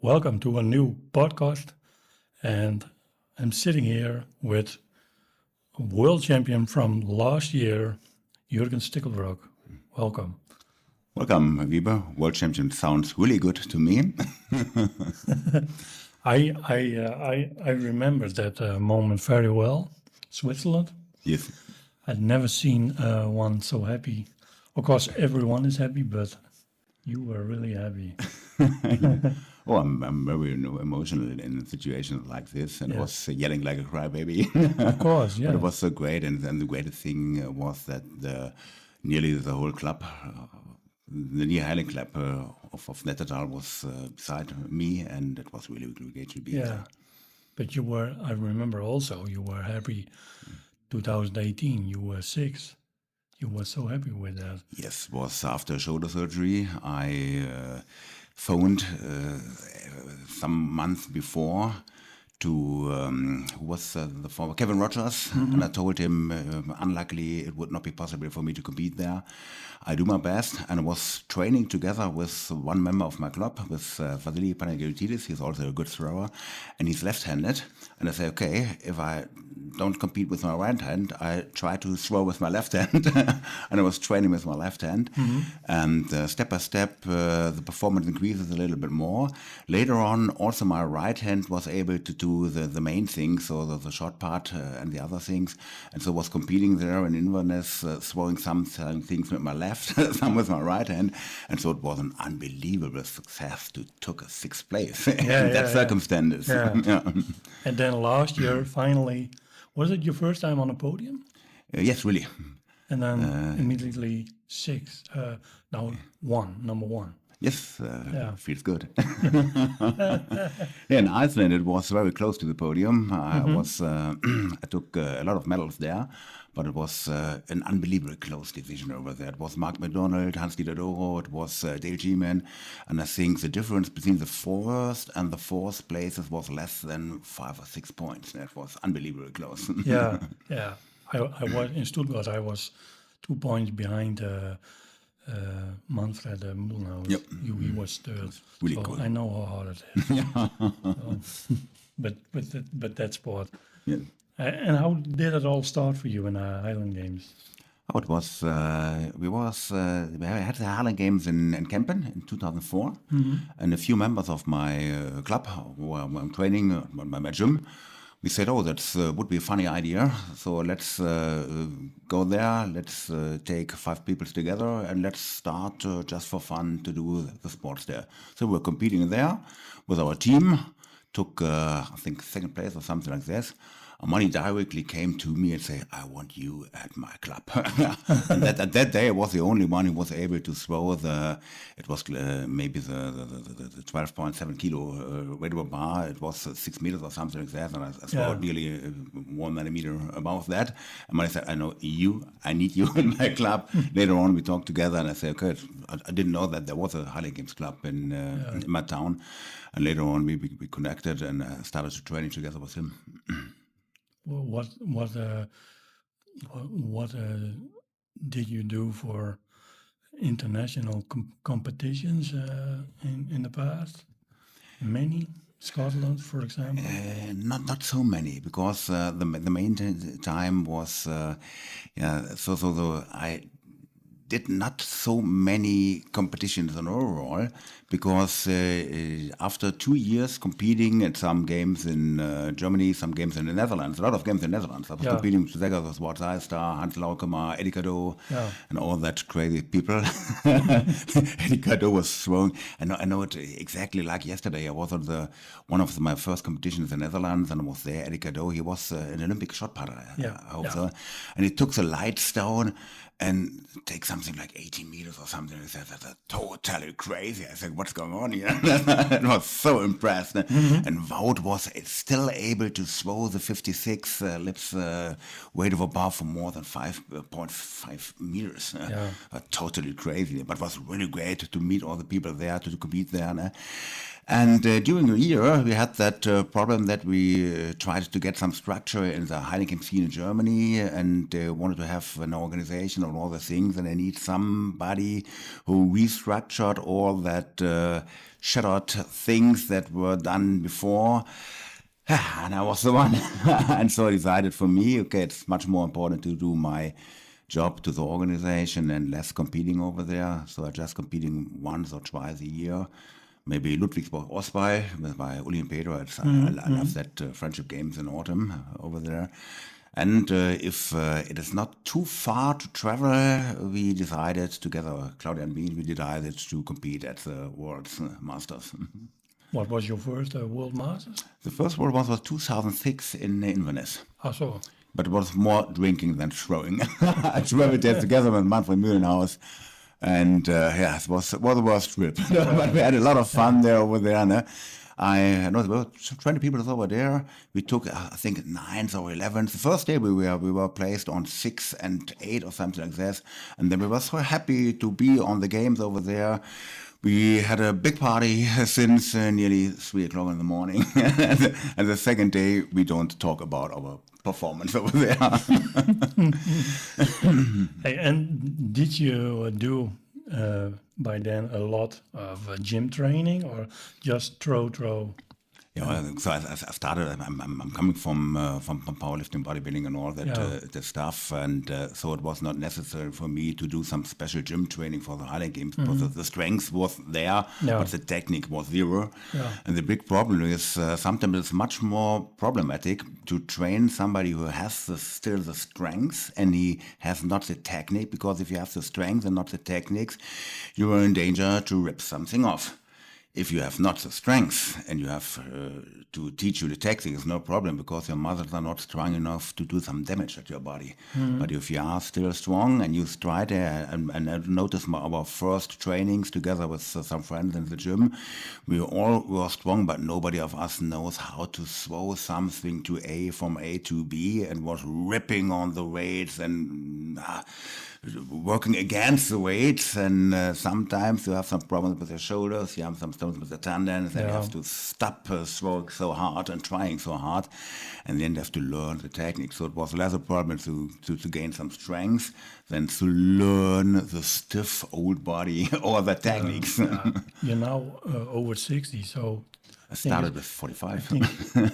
Welcome to a new podcast. And I'm sitting here with a world champion from last year, Jürgen Stickelbrock. Welcome. Welcome, Weber. World champion sounds really good to me. I remember that moment very well. Switzerland. Yes. I'd never seen one so happy. Of course, everyone is happy, but you were really happy. Oh, I'm very emotional in situations like this, and was yelling like a crybaby. Of course, yeah. But it was so great, and the greatest thing was that nearly the whole club, the near Highland club of Nettetal was beside me, and it was really great to be there. But you were, I remember also, you were happy 2018, you were 6. You were so happy with that. Yes, was after shoulder surgery. I phoned some months before to who was the former Kevin Rogers, and I told him, unluckily, it would not be possible for me to compete there. I do my best, and I was training together with one member of my club, with Vasily Panagiotis. He's also a good thrower, and he's left-handed. And I say, okay, if I don't compete with my right hand, I try to throw with my left hand. And I was training with my left hand. And step by step, the performance increases a little bit more. Later on, also my right hand was able to do the main things, so the short part and the other things. And so was competing there in Inverness, throwing some things with my left, some with my right hand. And so it was an unbelievable success to took a 6th place in that circumstances. And then last year, finally, was it your first time on a podium? Yes, really. And then immediately 6, number 1. Yes, feels good. In Iceland, it was very close to the podium. I took a lot of medals there, but it was an unbelievably close division over there. It was Mark McDonald, Hans-Dieter Doro, it was Dale G-Man, and I think the difference between the first and the 4th places was less than 5 or 6 points. That was unbelievably close. I was in Stuttgart. I was 2 points behind Manfred Mulnau. He was 3rd. Really so cool. I know how hard it is. But that sport. Yeah. And how did it all start for you in Highland Games? Oh, it was, we had the Highland Games in Kempen in 2004, and a few members of my club who I'm training at my gym, we said, oh, that would be a funny idea. So let's go there, let's take 5 people together, and let's start just for fun to do the sports there. So we're competing there with our team, took, I think, 2nd place or something like this. Money directly came to me and said, I want you at my club. And that day I was the only one who was able to throw it was maybe the 12.7 kilo weighted bar. It was 6 meters or something like that. And I threw it nearly 1 millimeter above that. And Money said, I need you in my club. Later on we talked together and I said, okay, I didn't know that there was a Highland Games club in my town. And later on we connected and started to training together with him. What did you do for international competitions in the past? Many? Scotland, for example? Not so many, because the main time was so I did not so many competitions in overall, because after 2 years competing at some games in Germany, some games in the Netherlands, a lot of games in the Netherlands. I was competing together with Walt Zeistar, Hans Laukemar, Eddie Cadeau, and all that crazy people. Eddie Cadeau was throwing, I know it exactly like yesterday. I was on one of my first competitions in the Netherlands, and I was there. Eddie Cadeau, he was an Olympic shot putter, I hope so. And he took the light stone and take something like 18 meters or something. I said, that's totally crazy. I said, what's going on here? I was so impressed. And Wout was still able to throw the 56 lips weight over bar for more than 5.5 meters. Totally crazy. But it was really great to meet all the people there, to compete there. And during the year, we had that problem that we tried to get some structure in the Highland Games scene in Germany, and wanted to have an organization on all the things, and I need somebody who restructured structured, all that shattered things that were done before. And I was the one. And so I decided for me, okay, it's much more important to do my job to the organization and less competing over there. So I just competing once or twice a year. Maybe Ludwigsburg Ostbay with my Uli and Pedro. I love that friendship games in autumn over there. And if it is not too far to travel, we decided together, Claudia and me, we decided to compete at the World Masters. What was your first World Masters? The first World Masters was 2006 in Inverness. Ah, so. But it was more drinking than throwing. I traveled there together with Manfred Mühlenhaus. And it was a worst trip. But we had a lot of fun there over there. No? I know there were 20 people over there. We took, I think, 9th or 11th. The first day we were placed on 6 and 8 or something like that. And then we were so happy to be on the games over there. We had a big party since nearly 3 o'clock in the morning. And the second day, we don't talk about our performance over there. Hey, and did you do by then a lot of gym training or just throw? Yeah, so I started. I'm coming from powerlifting, bodybuilding, and all that that stuff, and so it was not necessary for me to do some special gym training for the Highland Games because the strength was there, but the technique was zero. Yeah. And the big problem is sometimes it's much more problematic to train somebody who has still the strength and he has not the technique, because if you have the strength and not the techniques, you are in danger to rip something off. If you have not the strength and you have to teach you the technique, it's no problem because your muscles are not strong enough to do some damage at your body. But if you are still strong and you stride there, and I noticed our first trainings together with some friends in the gym, we all were strong, but nobody of us knows how to throw something from A to B, and was ripping on the weights and working against the weights, and sometimes you have some problems with your shoulders, you have some problems with the tendons, and you have to stop throwing so hard and trying so hard, and then you have to learn the technique. So it was less a problem to gain some strength than to learn the stiff old body or the techniques. You're now over 60, so I started with 45.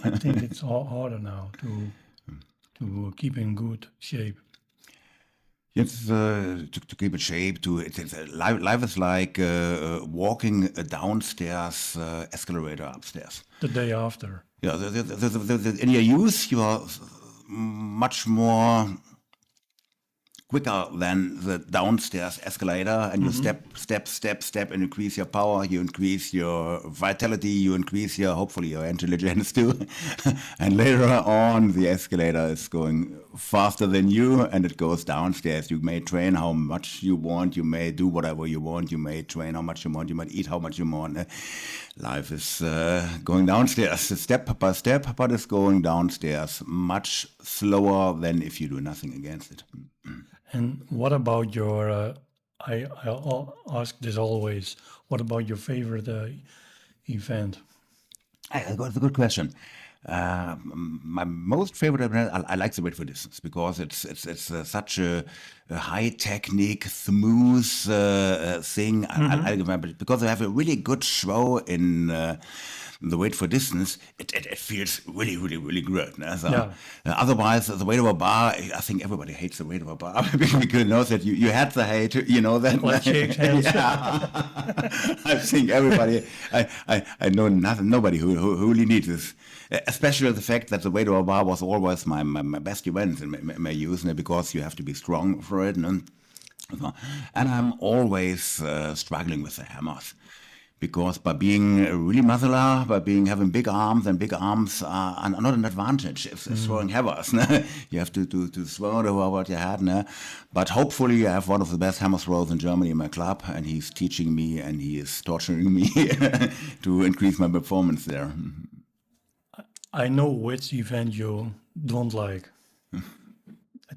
I think it's harder now to keep in good shape. Yes, to keep in shape. Life is like walking downstairs, escalator upstairs. The day after. Yeah, in your youth, you are much more quicker than the downstairs escalator, and you step, and increase your power, you increase your vitality, you increase hopefully your intelligence too. And later on, the escalator is going faster than you, and it goes downstairs. You may train how much you want, you may do whatever you want, you may train how much you want, you might eat how much you want. Life is going downstairs step by step, but it's going downstairs much slower than if you do nothing against it. And what about your, I ask this always, what about your favorite event? That's a good question. My most favorite event, I like the weight for distance because it's such a high technique, smooth thing. I remember because I have a really good show in the weight for distance. It feels really, really, really good. No? So, otherwise, the weight of a bar, I think everybody hates the weight of a bar because you know that you had the hate, you know that. Let's shake hands. I think everybody, I know nobody who really needs this. Especially the fact that the weight of a bar was always my best event in my youth, because you have to be strong for it. And I'm always struggling with the hammers. Because by being really muscular, having big arms are not an advantage if throwing hammers. You have to throw it over what you had. But hopefully I have one of the best hammer throwers in Germany in my club, and he's teaching me and he is torturing me to increase my performance there. I know which event you don't like.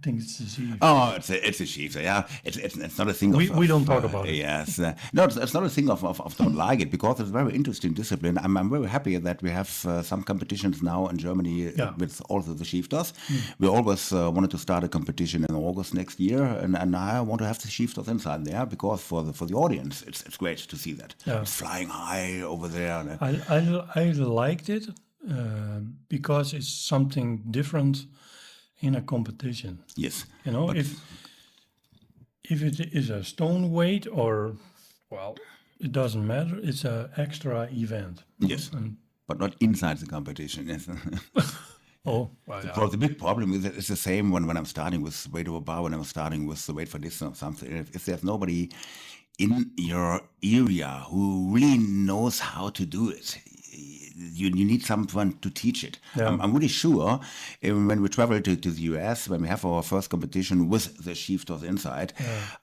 think it's the chief. Oh, it's a chief. Yeah, it's not a thing of. We don't talk about it. Yes, no, it's not a thing of don't like it, because it's a very interesting discipline. I'm very happy that we have some competitions now in Germany with also the shiefters. We always wanted to start a competition in August next year, and I want to have the shiefters inside there, because for the audience it's great to see that. Yeah. It's flying high over there. I liked it because it's something different in a competition. Yes, You know, if it is a stone weight or, well, it doesn't matter. It's an extra event. yes, but not inside the competition. Yes. Oh, well, yeah. Well, the big problem is that it's the same when I'm starting with weight over bar, when I'm starting with the weight for distance or something. If there's nobody in your area who really knows how to do it, you need someone to teach it. Yeah. I'm really sure when we travel to the US, when we have our first competition with the shiefters inside,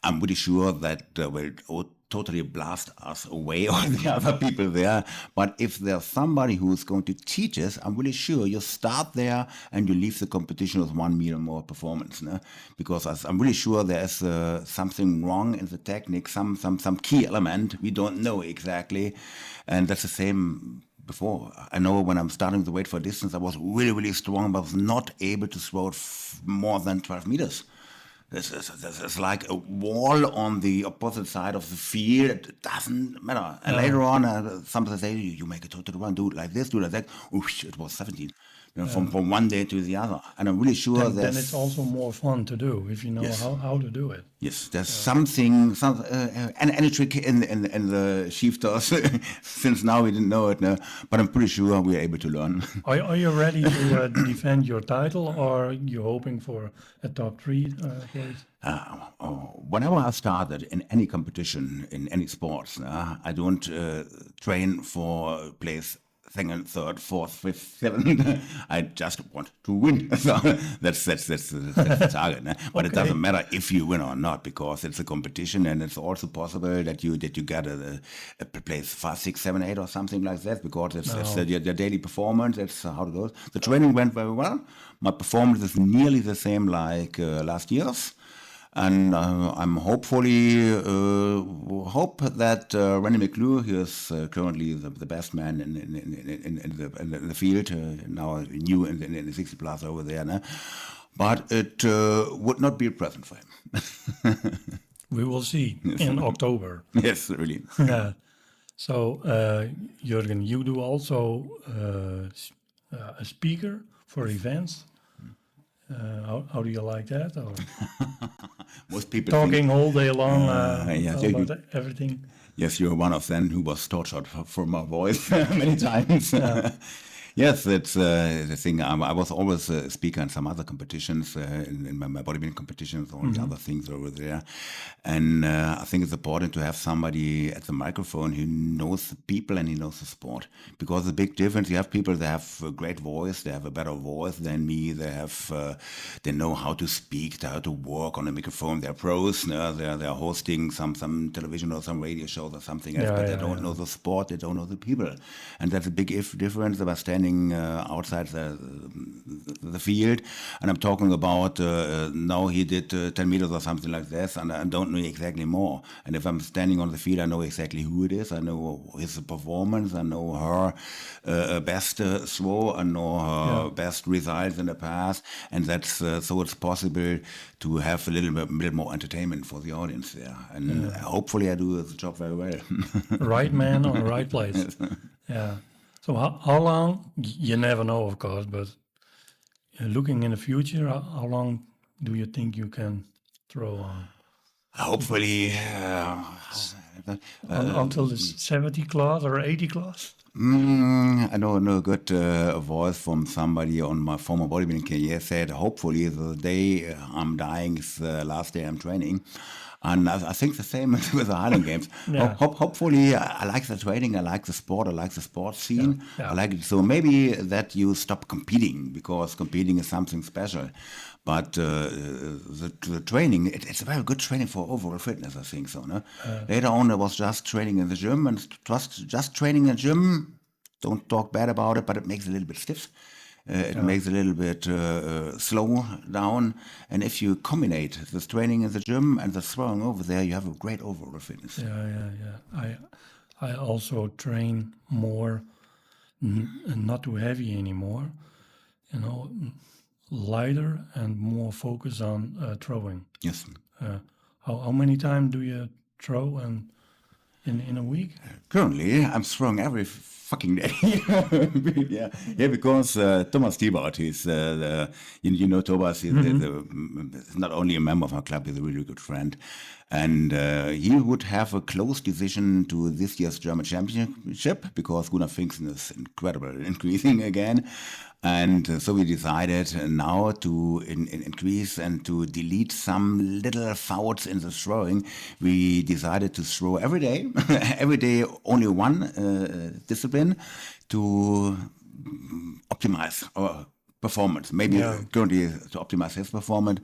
I'm really sure that will totally blast us away, or the other people there. But if there's somebody who's going to teach us, I'm really sure you start there and you leave the competition with 1 meter more performance. No? Because I'm really sure there's something wrong in the technique, some key element we don't know exactly. And that's the same before. I know when I'm starting the weight for distance, I was really, really strong, but was not able to throw it more than 12 meters. This is like a wall on the opposite side of the field. It doesn't matter. And later on, sometimes they say, you make a total run, do it like this, do it like that. Oosh, it was 17. You know, from one day to the other. And I'm really sure then it's also more fun to do if you know how to do it. Yes, there's something, any trick in the shiefters, since now we didn't know it, no, but I'm pretty sure we're able to learn. Are you ready to defend your title, or are you hoping for a top 3 place? Whenever I started in any competition, in any sports, I don't train for place second, third, fourth, fifth, seventh. I just want to win. So that's the target. But it doesn't matter if you win or not, because it's a competition, and it's also possible that you get a place 5, 6, 7, 8 or something like that, because it's your daily performance. It's how it goes. The training went very well. My performance is nearly the same like last year's. And I'm hopefully hope that René McClure, he is currently the best man in the field, now new in the 60 plus over there. No? But it would not be a present for him. We will see in October. Yes, really. Yeah. So, Jürgen, you do also a speaker for events. How do you like that? Or most people talking all day long yes, about everything. Yes, you're one of them who was tortured for my voice many times. Yes, that's the thing. I was always a speaker in some other competitions, in my bodybuilding competitions, all the other things over there. And I think it's important to have somebody at the microphone who knows the people and he knows the sport. Because the big difference, you have people that have a great voice, they have a better voice than me, they know how to speak, how to work on a microphone, they're pros, they're hosting some television or some radio shows or something else, but they don't know the sport, they don't know the people. And that's a big difference about standing outside the field, and I'm talking about now he did 10 meters or something like this, and I don't know exactly more. And if I'm standing on the field, I know exactly who it is, I know his performance, I know her best throw, I know her best results in the past, and that's so it's possible to have a little bit more entertainment for the audience there. And hopefully I do the job very well. Right man on the right place. Yeah. So how long, you never know, of course, but looking in the future, how long do you think you can throw on? Hopefully... until the 70 class or 80 class? I know a good voice from somebody on my former bodybuilding career said, hopefully the day I'm dying is the last day I'm training. And I think the same with the Highland Games. Hopefully, I like the training, I like the sport, I like the sports scene. I like it. So maybe that you stop competing, because competing is something special. But the training, it's a very good training for overall fitness, I think so. No? Later on, I was just training in the gym, and just training in the gym, don't talk bad about it, but it makes it a little bit stiff. It makes a little bit slow down. And if you combine this training in the gym and the throwing over there, you have a great overall fitness. Yeah. I also train more, and not too heavy anymore. You know, lighter and more focus on throwing. Yes. How many times do you throw in a week? Currently, I'm throwing every fucking day. yeah, because Thomas Thibaut, he's you know Thomas, he's not only a member of our club, he's a really good friend. And he would have a close decision to this year's German Championship because Gunnar Pfingsten is incredible, increasing again. And so we decided now to increase and to delete some little fouls in the throwing. We decided to throw every day, every day only one discipline to optimize our performance. Maybe currently to optimize his performance.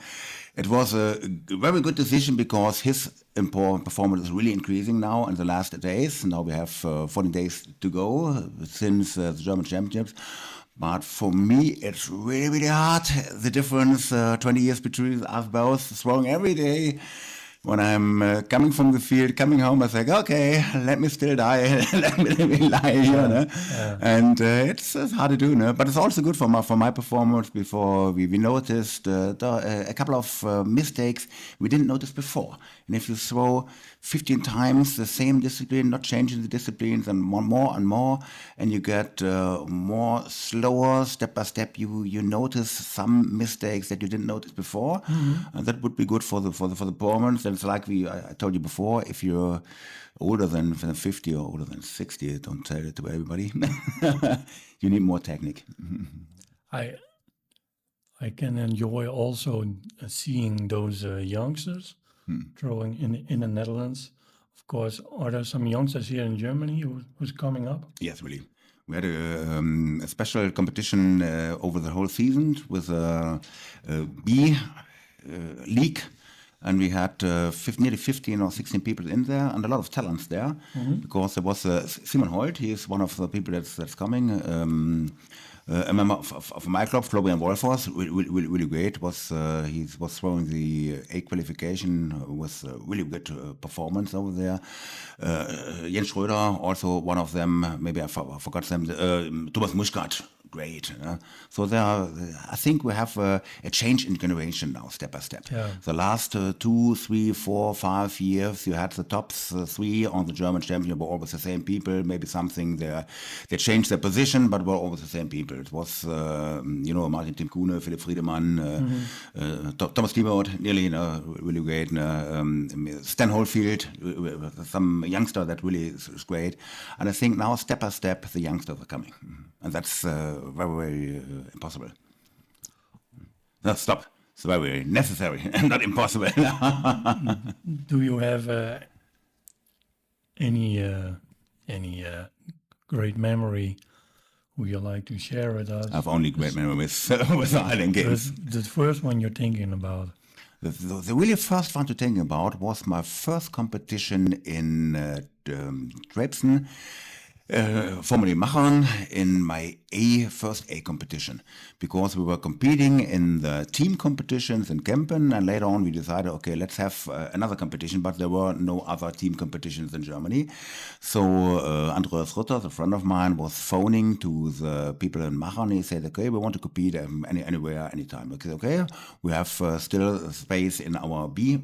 It was a very good decision because his performance is really increasing now in the last days. Now we have 14 days to go since the German Championships. But for me, it's really, really hard. The difference, 20 years between us both, throwing every day. When I'm coming from the field, coming home, I think, okay, let me still die, let me lie here. No? And it's hard to do, no? But it's also good for my performance. Before we noticed a couple of mistakes we didn't notice before. And if you throw 15 times the same discipline, not changing the disciplines, and more and more, and you get more slower, step by step, you notice some mistakes that you didn't notice before, and that would be good for the performance. And it's like I told you before, if you're older than 50 or older than 60, don't tell it to everybody. You need more technique. I can enjoy also seeing those youngsters throwing in the Netherlands. Of course, are there some youngsters here in Germany who's coming up? Yes, really. We had a special competition over the whole season with a B league. And we had nearly 15 or 16 people in there, and a lot of talents there, because there was Simon Holt. He is one of the people that's coming. A member of my club, Florian Wolfors, really great. He was throwing the A qualification with really good performance over there. Jens Schröder, also one of them. Maybe I forgot them. Thomas Muschgat. Great. So I think we have a change in generation now, step by step. Yeah. The last 2, 3, 4, 5 years, you had the top 3 on the German championship were always the same people. Maybe something they changed their position, but were always the same people. It was Martin Tim Kuhne, Philipp Friedemann, Thomas Thibaut, nearly really great. Stan Holyfield, some youngster that really is great. And I think now step by step the youngsters are coming, and that's very, very impossible. No, stop. It's very necessary and not impossible. Do you have any great memory who you like to share with us? I have only great memories with the Highland games. The first one you're thinking about? The really first one to think about was my first competition in Dresden. Formerly Machern, in my first A competition, because we were competing in the team competitions in Kempen, and later on we decided, okay, let's have another competition, but there were no other team competitions in Germany. So Andreas Rutter, a friend of mine, was phoning to the people in Machern. He said, okay, we want to compete anywhere, anytime. Okay, we have still space in our B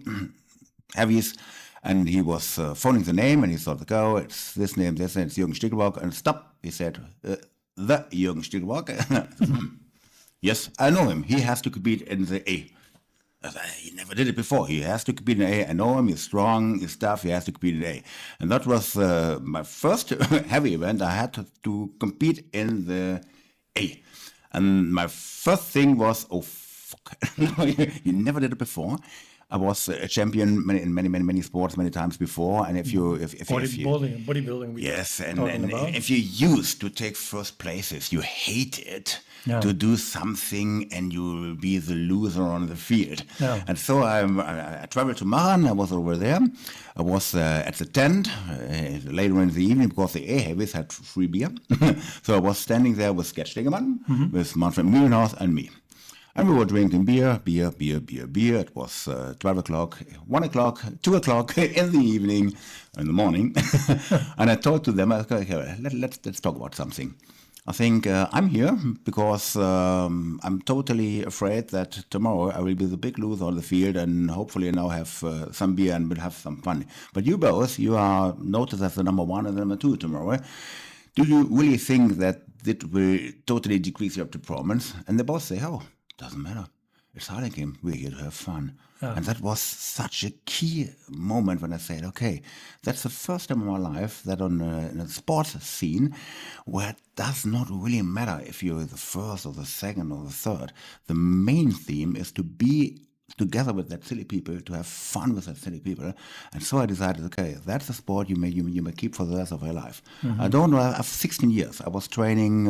heavies. And he was phoning the name, and he thought, "Go, it's this name, it's Jürgen Stickelbrock." And stop, he said, "The Jürgen Stickelbrock." Yes, I know him. He has to compete in the A. He never did it before. He has to compete in A. I know him. He's strong. He's tough. He has to compete in A. And that was my first heavy event. I had to compete in the A. And my first thing was, oh fuck, you never did it before. I was a champion in many sports many times before. And if you bodybuilding. Yes, and about. if you used to take first places, you hate it to do something and you will be the loser on the field. Yeah. And so I traveled to Maran. I was over there. I was at the tent later in the evening because the A-heavies had free beer. So I was standing there with Gerd Stegemann, with Manfred Mühlenhaus and me. And we were drinking beer. It was 12 o'clock, 1 o'clock, 2 o'clock in the evening, in the morning. And I told to them, okay, let's talk about something. I think I'm here because I'm totally afraid that tomorrow I will be the big loser on the field and hopefully now have some beer and will have some fun. But you both, you are noticed as the number 1 and the number 2 tomorrow. Do you really think that it will totally decrease your performance? And they both say, oh, doesn't matter. It's Highland game. We're here to have fun. Yeah. And that was such a key moment when I said, okay, that's the first time in my life that in a sports scene where it does not really matter if you're the first or the second or the third. The main theme is to be together with that silly people, to have fun with that silly people. And so I decided, okay, that's a sport you may keep for the rest of your life. I don't know, after 16 years, I was training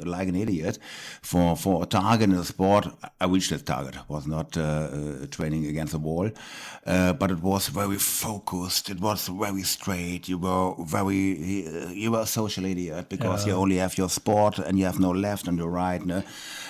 like an idiot for a target in the sport. I reached that target. I was not training against the wall, but it was very focused. It was very straight. You were a social idiot because you only have your sport and you have no left and no right, no?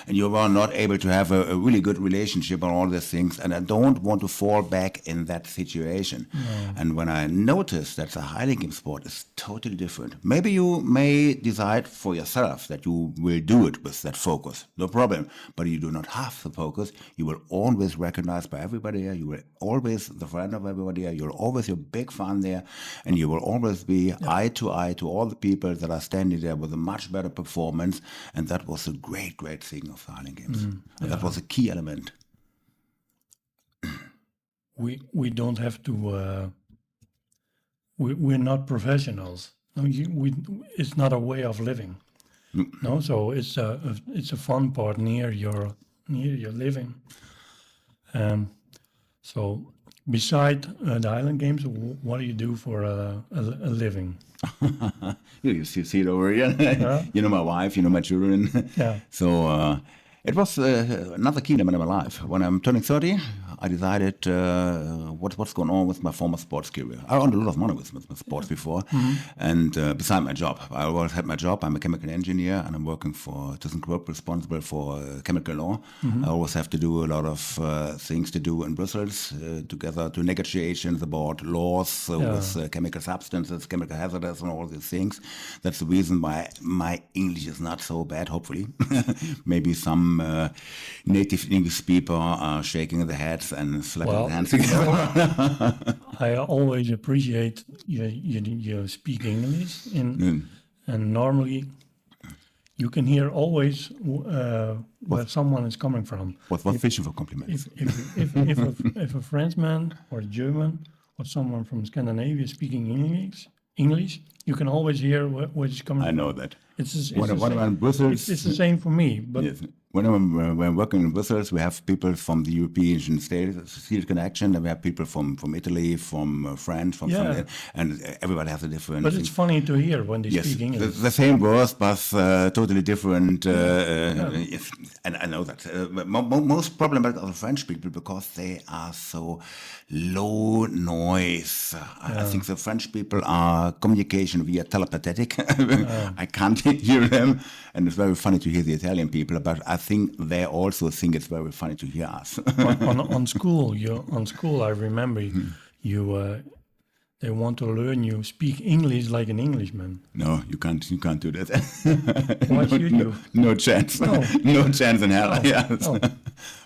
And you were not able to have a really good relationship on all these things. And I don't want to fall back in that situation. No. And when I noticed that the Highland game sport is totally different, maybe you may decide for yourself that you will do it with that focus, no problem. But you do not have the focus. You will always recognized by everybody here. You will always the friend of everybody here. You'll always your big fan there, and you will always be eye to all the people that are standing there with a much better performance. And that was a great thing of the Highland games. And that was a key element. We don't have to. We're not professionals. No, it's not a way of living. No, so it's a fun part near your living. So beside the Highland games, what do you do for a living? You see it over here. You know my wife, you know my children. Yeah. So it was another key element in my life. When I'm turning 30, I decided what's going on with my former sports career. I earned a lot of money with my sports before, and beside my job, I always had my job. I'm a chemical engineer, and I'm working for ThyssenKrupp, responsible for chemical law. I always have to do a lot of things to do in Brussels, together to negotiations about laws with chemical substances, chemical hazards, and all these things. That's the reason why my English is not so bad, hopefully. Maybe some native English people are shaking their heads and slapping their hands together. I always appreciate you speak English, and normally you can hear always where someone is coming from. What fishing for compliments? If a Frenchman or a German or someone from Scandinavia speaking English, you can always hear where it's coming from. I know that. It's the same for me, but. Yes. When I'm working in Brussels, we have people from the European Steel Connection, and we have people from Italy, from France, from somewhere, and everybody has a different. But it's funny to hear when they speak English. The same words, but totally different. And I know that most problematic are the French people because they are so low noise. I think the French people are communication via telepathic. I can't hear them, and it's very funny to hear the Italian people, but I think they also think it's very funny to hear us. on school, I remember they want to learn you speak English like an Englishman. No, you can't do that. Why should you? No chance. No chance in hell. No. Yes. No.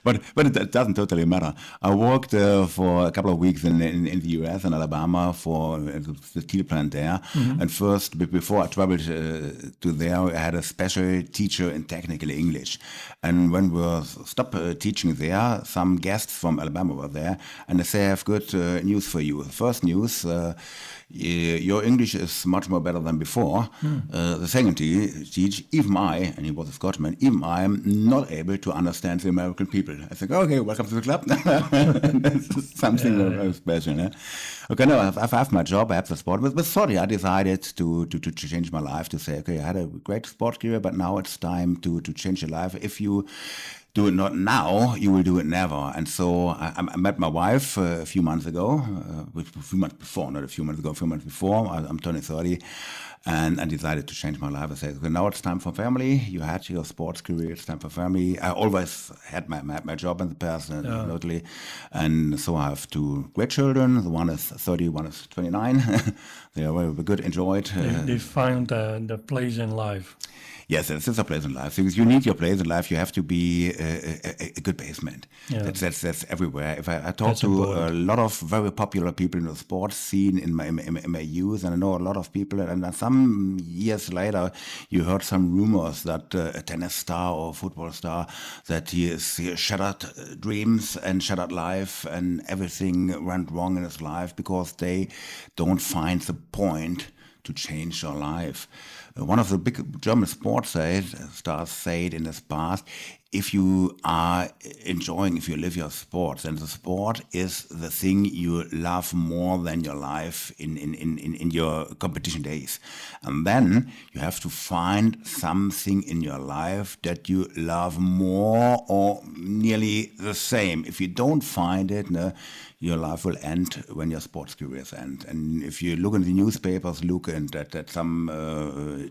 But it doesn't totally matter. I worked for a couple of weeks in the US, in Alabama, for the steel plant there. And first, before I traveled to there, I had a special teacher in technical English. And when we stopped teaching there, some guests from Alabama were there, and they say, I have good news for you. The first news, your English is much more better than before. The second teach, even I, and he was a Scotsman, even I am not able to understand the American people. I think, okay, welcome to the club. That's something very special. Eh? Okay, no, I have my job, I have the sport. But sorry, I decided to change my life, to say, okay, I had a great sport career, but now it's time to change your life. If you do it not now, you will do it never. And so I met my wife a few months ago, a few months before, not a few months ago, a few months before. I'm turning 30. And I decided to change my life. I said, okay, now it's time for family. You had your sports career, it's time for family. I always had my job in the past, totally. And so I have two great children. The one is 30, one is 29. They are very good, enjoyed. They find the place in life. Yes, this is a place in life. Because you need your place in life, you have to be a good basement. Yeah. That's everywhere. If I talk to a lot of very popular people in the sports scene in my youth, and I know a lot of people, and some years later, you heard some rumors that a tennis star or football star, that he shattered dreams and shattered life, and everything went wrong in his life because they don't find the point to change your life. One of the big German sports stars said in his past, if you are enjoying, if you live your sport, then the sport is the thing you love more than your life in your competition days. And then you have to find something in your life that you love more or nearly the same. If you don't find it, your life will end when your sports careers end. And if you look in the newspapers, look at some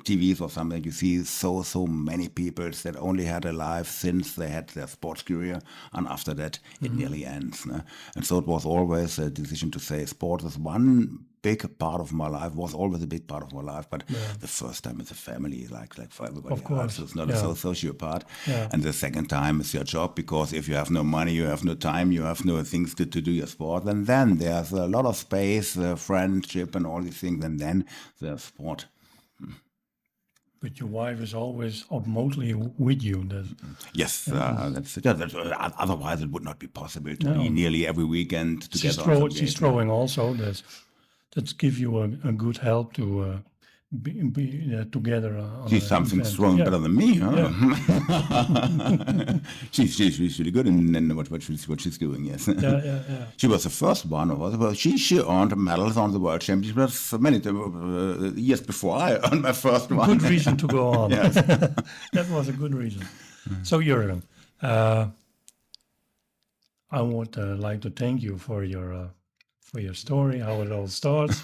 TVs or something, you see so many people that only had a life since they had their sports career, and after that it nearly ends. And so it was always a decision to say sport is one big part of my life, was always a big part of my life, but the first time is a family, like for everybody of course. else. So it's not a social part. And the second time is your job, because if you have no money, you have no time, you have no things to do your sport, and then there's a lot of space, friendship and all these things, and then there's sport. But your wife is always mostly with you. Yes, that's otherwise it would not be possible to be nearly every weekend together. She's throwing also. That's give you a good help to be together. She's something strong better than me. Huh? Yeah. she's really good in what she's doing. Yes. Yeah. She was the first one of us. Well, she earned medals on the World Championships many years before I earned my first one. Good reason to go on. Yes. That was a good reason. So Jürgen, I would like to thank you for your story, how it all starts,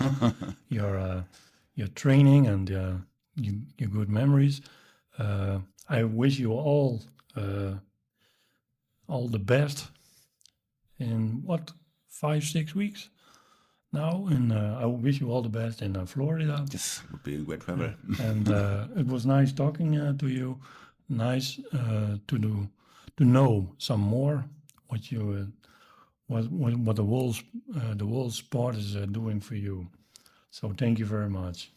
your training and your good memories. I wish you all the best in 5-6 weeks now, and I wish you all the best in Florida. This would be a great travel. And it was nice talking to you. Nice to know some more what the whole sport is doing for you. So thank you very much.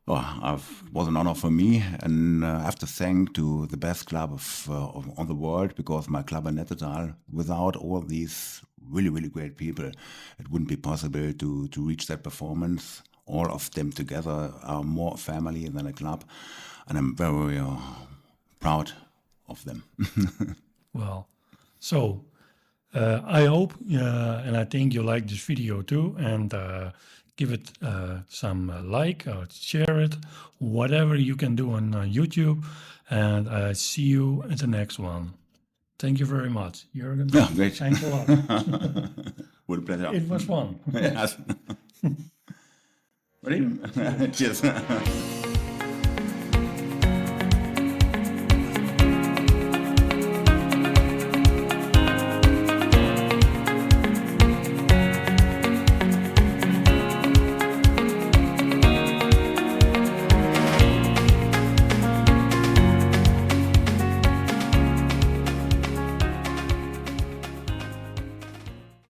Well, it was an honor for me, and I have to thank to the best club on the world, because my club in Nettetal, without all these really great people, it wouldn't be possible to reach that performance. All of them together are more family than a club, and I'm very proud of them. Well, so I hope and I think you like this video too, and give it some like or share it, whatever you can do on YouTube, and I see you in the next one. Thank you very much, Jürgen. Yeah, great. Thanks a lot. With a pleasure. It was fun. Yes. Ready? Cheers.